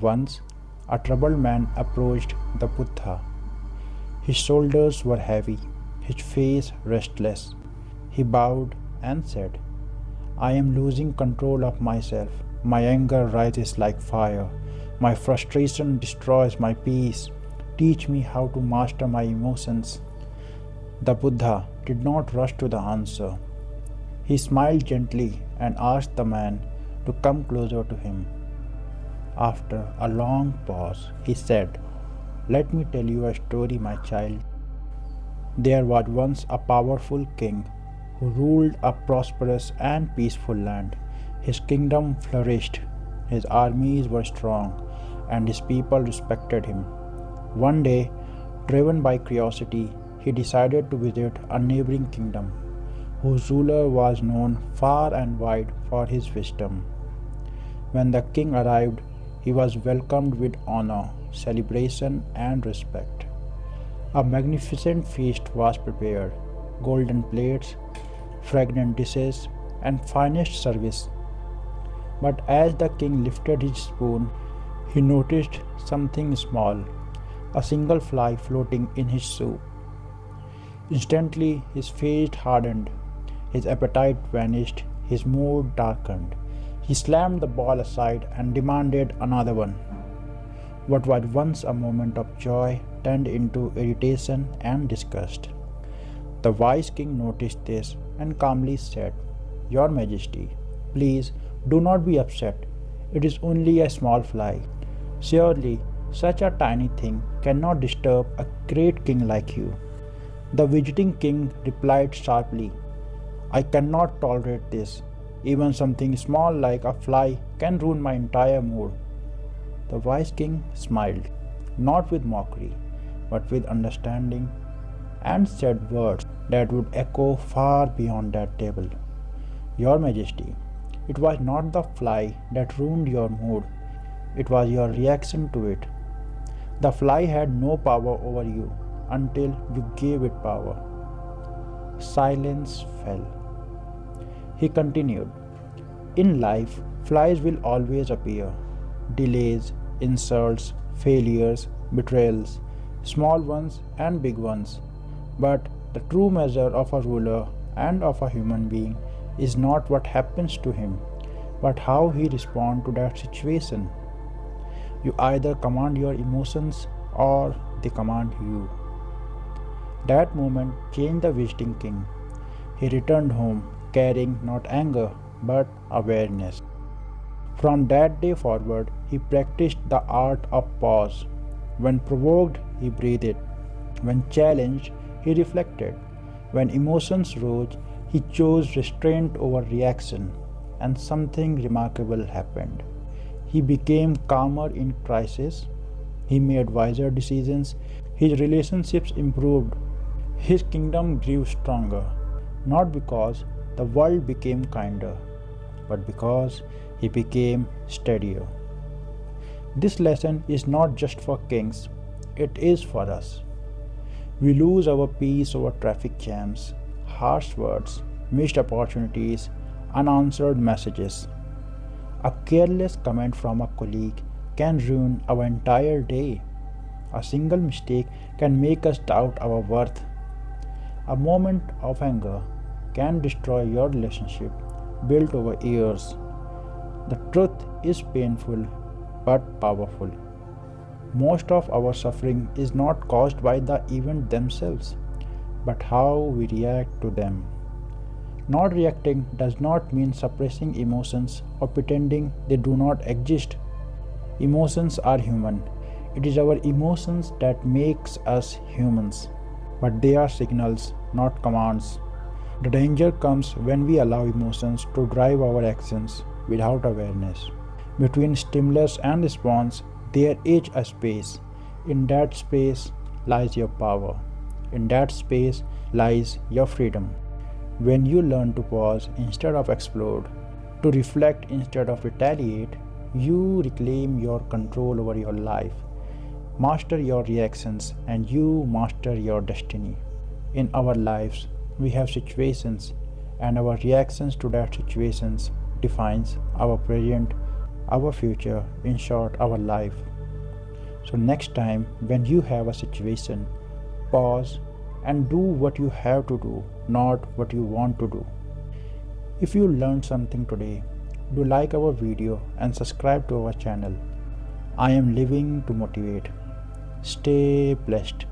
Once, a troubled man approached the Buddha. His shoulders were heavy, his face restless. He bowed and said, I am losing control of myself. My anger rises like fire. My frustration destroys my peace. Teach me how to master my emotions. The Buddha did not rush to the answer. He smiled gently and asked the man to come closer to him. After a long pause, he said, Let me tell you a story, my child. There was once a powerful king who ruled a prosperous and peaceful land. His kingdom flourished, his armies were strong, and his people respected him. One day, driven by curiosity, he decided to visit a neighboring kingdom, whose ruler was known far and wide for his wisdom. When the king arrived, he was welcomed with honor, celebration, and respect. A magnificent feast was prepared: golden plates, fragrant dishes, and finest service. But as the king lifted his spoon, he noticed something small, a single fly floating in his soup. Instantly, his face hardened, his appetite vanished, his mood darkened. He slammed the ball aside and demanded another one. What was once a moment of joy turned into irritation and disgust. The wise king noticed this and calmly said, Your Majesty, please do not be upset. It is only a small fly. Surely, such a tiny thing cannot disturb a great king like you. The visiting king replied sharply, I cannot tolerate this. Even something small like a fly can ruin my entire mood. The wise king smiled, not with mockery, but with understanding, and said words that would echo far beyond that table. Your Majesty, it was not the fly that ruined your mood, it was your reaction to it. The fly had no power over you until you gave it power. Silence fell. He continued, In life, flies will always appear. Delays, insults, failures, betrayals, small ones and big ones. But the true measure of a ruler and of a human being is not what happens to him, but how he responds to that situation. You either command your emotions or they command you. That moment changed the visiting king. He returned home carrying not anger but awareness. From that day forward, he practiced the art of pause. When provoked, he breathed. When challenged, he reflected. When emotions rose, he chose restraint over reaction, and something remarkable happened. He became calmer in crisis. He made wiser decisions. His relationships improved. His kingdom grew stronger, not because the world became kinder, but because he became steadier. This lesson is not just for kings, it is for us. We lose our peace over traffic jams, harsh words, missed opportunities, unanswered messages. A careless comment from a colleague can ruin our entire day. A single mistake can make us doubt our worth. A moment of anger can destroy your relationship built over years. The truth is painful but powerful. Most of our suffering is not caused by the event themselves, but how we react to them. Not reacting does not mean suppressing emotions or pretending they do not exist. Emotions are human. It is our emotions that makes us humans. But they are signals, not commands. The danger comes when we allow emotions to drive our actions without awareness. Between stimulus and response, there is a space. In that space lies your power. In that space lies your freedom. When you learn to pause instead of explode, to reflect instead of retaliate, you reclaim your control over your life. Master your reactions and you master your destiny. In our lives, we have situations, and our reactions to that situations defines our present, our future, in short, our life. So, next time when you have a situation, pause and do what you have to do, not what you want to do. If you learned something today, do like our video and subscribe to our channel. I am living to motivate. Stay blessed.